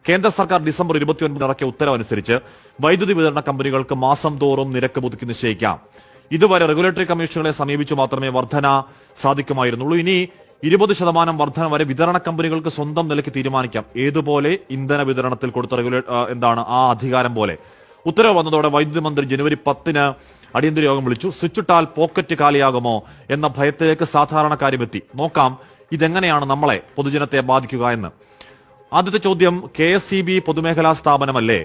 കേന്ദ്ര സർക്കാർ ഡിസംബർ 29 ഇറക്കിയ ഉത്തരവനുസരിച്ച് വൈദ്യുതി വിതരണ കമ്പനികൾക്ക് മാസം തോറും നിരക്ക് പുതുക്കി നിശ്ചയിക്കാം. ഇതുവരെ റെഗുലേറ്ററി കമ്മീഷനുകളെ സമീപിച്ചു മാത്രമേ വർധന സാധിക്കുമായിരുന്നുള്ളൂ. ഇനി 20% വർധന വരെ വിതരണ കമ്പനികൾക്ക് സ്വന്തം നിലയ്ക്ക് തീരുമാനിക്കാം. ഏതുപോലെ ഇന്ധന വിതരണത്തിൽ കൊടുത്ത ആ അധികാരം പോലെ. ഉത്തരവ് വന്നതോടെ വൈദ്യുതി മന്ത്രി ജനുവരി 10 അടിയന്തര യോഗം വിളിച്ചു. സ്വിച്ചിട്ടാൽ പോക്കറ്റ് കാലിയാകുമോ എന്ന ഭയത്തിലേക്ക് സാധാരണക്കാരും എത്തി. നോക്കാം ഇതെങ്ങനെയാണ് നമ്മളെ പൊതുജനത്തെ ബാധിക്കുക എന്ന്. ആദ്യത്തെ ചോദ്യം, KSEB പൊതുമേഖലാ സ്ഥാപനമല്ലേ?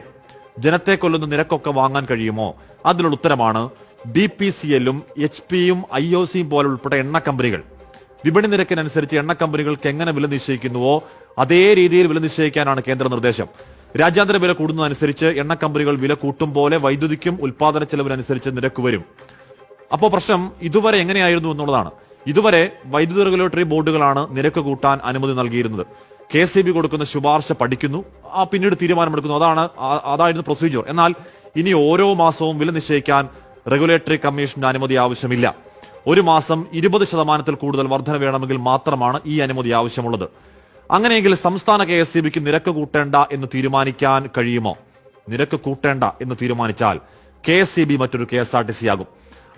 ജനത്തെ കൊല്ലുന്ന നിരക്കൊക്കെ വാങ്ങാൻ കഴിയുമോ? അതിനുള്ള ഉത്തരമാണ് BPCL-ഉം HP-യും IOC-യും പോലെ ഉൾപ്പെട്ട എണ്ണ കമ്പനികൾ. വിപണി നിരക്കിനനുസരിച്ച് എണ്ണ കമ്പനികൾക്ക് എങ്ങനെ വില നിശ്ചയിക്കുന്നുവോ അതേ രീതിയിൽ വില നിശ്ചയിക്കാനാണ് കേന്ദ്ര നിർദ്ദേശം. രാജ്യാന്തര വില കൂടുന്നതനുസരിച്ച് എണ്ണ കമ്പനികൾ വില കൂട്ടും പോലെ വൈദ്യുതിക്കും ഉൽപാദന ചെലവിനനുസരിച്ച് നിരക്ക് വരും. അപ്പോൾ പ്രശ്നം ഇതുവരെ എങ്ങനെയായിരുന്നു എന്നുള്ളതാണ്. ഇതുവരെ വൈദ്യുതി റെഗുലേറ്ററി ബോർഡുകളാണ് നിരക്ക് കൂട്ടാൻ അനുമതി നൽകിയിരുന്നത്. KSEB കൊടുക്കുന്ന ശുപാർശ പഠിക്കുന്നു, പിന്നീട് തീരുമാനമെടുക്കുന്നു. അതായിരുന്നു പ്രൊസീജിയർ. എന്നാൽ ഇനി ഓരോ മാസവും വില നിശ്ചയിക്കാൻ റെഗുലേറ്ററി കമ്മീഷന്റെ അനുമതി ആവശ്യമില്ല. ഒരു മാസം 20% കൂടുതൽ വർധന വേണമെങ്കിൽ മാത്രമാണ് ഈ അനുമതി ആവശ്യമുള്ളത്. അങ്ങനെയെങ്കിൽ സംസ്ഥാന KSEBക്ക് നിരക്ക് കൂട്ടേണ്ട എന്ന് തീരുമാനിക്കാൻ കഴിയുമോ? നിരക്ക് കൂട്ടേണ്ട എന്ന് തീരുമാനിച്ചാൽ KSEB മറ്റൊരു KSRTC ആകും.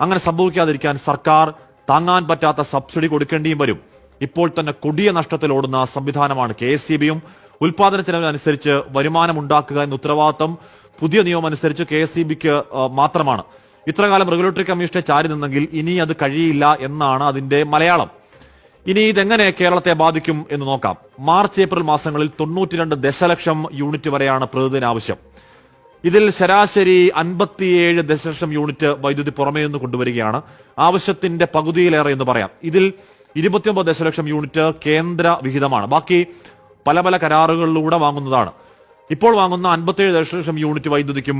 അങ്ങനെ സംഭവിക്കാതിരിക്കാൻ സർക്കാർ താങ്ങാൻ പറ്റാത്ത സബ്സിഡി കൊടുക്കേണ്ടിയും വരും. ഇപ്പോൾ തന്നെ കൊടിയ നഷ്ടത്തിൽ ഓടുന്ന സംവിധാനമാണ് KSEB-യും. ഉൽപാദന ചെലവിനനുസരിച്ച് വരുമാനം ഉണ്ടാക്കുക എന്ന ഉത്തരവാദിത്തം പുതിയ നിയമം അനുസരിച്ച് KSEBക്ക് മാത്രമാണ്. ഇത്രകാലം റെഗുലേറ്ററി കമ്മീഷനെ ചാരി നിന്നെങ്കിൽ ഇനി അത് കഴിയില്ല എന്നാണ് അതിന്റെ മലയാളം. ഇനി ഇതെങ്ങനെ കേരളത്തെ ബാധിക്കും എന്ന് നോക്കാം. മാർച്ച് ഏപ്രിൽ മാസങ്ങളിൽ 92 ദശലക്ഷം യൂണിറ്റ് വരെയാണ് പ്രതിദിന ആവശ്യം. ഇതിൽ ശരാശരി 57 ദശലക്ഷം യൂണിറ്റ് വൈദ്യുതി പുറമേ നിന്ന് കൊണ്ടുവരികയാണ്. ആവശ്യത്തിന്റെ പകുതിയിലേറെ എന്ന് പറയാം. ഇതിൽ 29 ദശലക്ഷം യൂണിറ്റ് കേന്ദ്ര വിഹിതമാണ്. ബാക്കി പല പല കരാറുകളിലൂടെ വാങ്ങുന്നതാണ്. ഇപ്പോൾ വാങ്ങുന്ന 57 ദശലക്ഷം യൂണിറ്റ് വൈദ്യുതിക്കും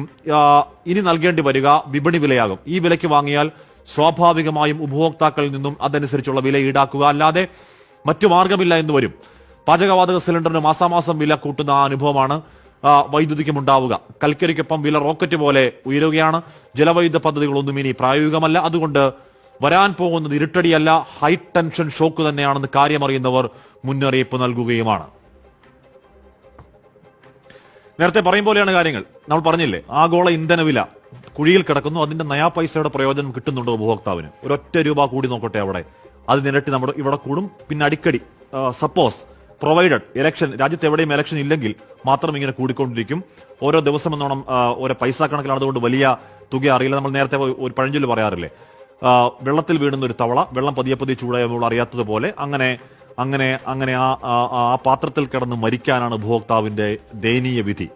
ഇനി നൽകേണ്ടി വരിക വിപണി വിലയാകും. ഈ വിലയ്ക്ക് വാങ്ങിയാൽ സ്വാഭാവികമായും ഉപഭോക്താക്കളിൽ നിന്നും അതനുസരിച്ചുള്ള വില ഈടാക്കുക അല്ലാതെ മറ്റു മാർഗമില്ല എന്ന് വരും. പാചകവാതക സിലിണ്ടറിന് മാസാമാസം വില കൂട്ടുന്ന അനുഭവമാണ് വൈദ്യുതിക്കും ഉണ്ടാവുക. കൽക്കരിക്കൊപ്പം വില റോക്കറ്റ് പോലെ ഉയരുകയാണ്. ജലവൈദ്യുത പദ്ധതികളൊന്നും ഇനി പ്രായോഗികമല്ല. അതുകൊണ്ട് വരാൻ പോകുന്നത് ഇരുട്ടടിയല്ല, ഹൈ ടെൻഷൻ ഷോക്ക് തന്നെയാണെന്ന് കാര്യമറിയുന്നവർ മുന്നറിയിപ്പ് നൽകുകയുമാണ്. നേരത്തെ പറയും പോലെയാണ് കാര്യങ്ങൾ. നമ്മൾ പറഞ്ഞില്ലേ, ആഗോള ഇന്ധനവില കുഴിയിൽ കിടക്കുന്നു. അതിന്റെ നയാ പൈസയുടെ പ്രയോജനം കിട്ടുന്നുണ്ടോ ഉപഭോക്താവിന്? ഒരൊറ്റ രൂപ കൂടി നോക്കട്ടെ അവിടെ, അത് നിരട്ടി നമ്മുടെ ഇവിടെ കൂടും. പിന്നെ അടിക്കടി സപ്പോസ് പ്രൊവൈഡഡ് ഇലക്ഷൻ, രാജ്യത്ത് എവിടെയും ഇലക്ഷൻ ഇല്ലെങ്കിൽ മാത്രം ഇങ്ങനെ കൂടിക്കൊണ്ടിരിക്കും. ഓരോ ദിവസം എന്നോണം ഓരോ പൈസ കണക്കിലാണ്. അതുകൊണ്ട് വലിയ തുക അറിയില്ല. നമ്മൾ നേരത്തെ ഒരു പഴഞ്ചൊല്ല് പറയാറില്ലേ, വെള്ളത്തിൽ വീഴുന്ന ഒരു തവള വെള്ളം പതിയെ പതിയെ ചൂടായപ്പോൾ അറിയാത്തതുപോലെ അങ്ങനെ ആ പാത്രത്തിൽ കിടന്ന് മരിക്കാനാണ് ഉപഭോക്താവിന്റെ ദയനീയ വിധി.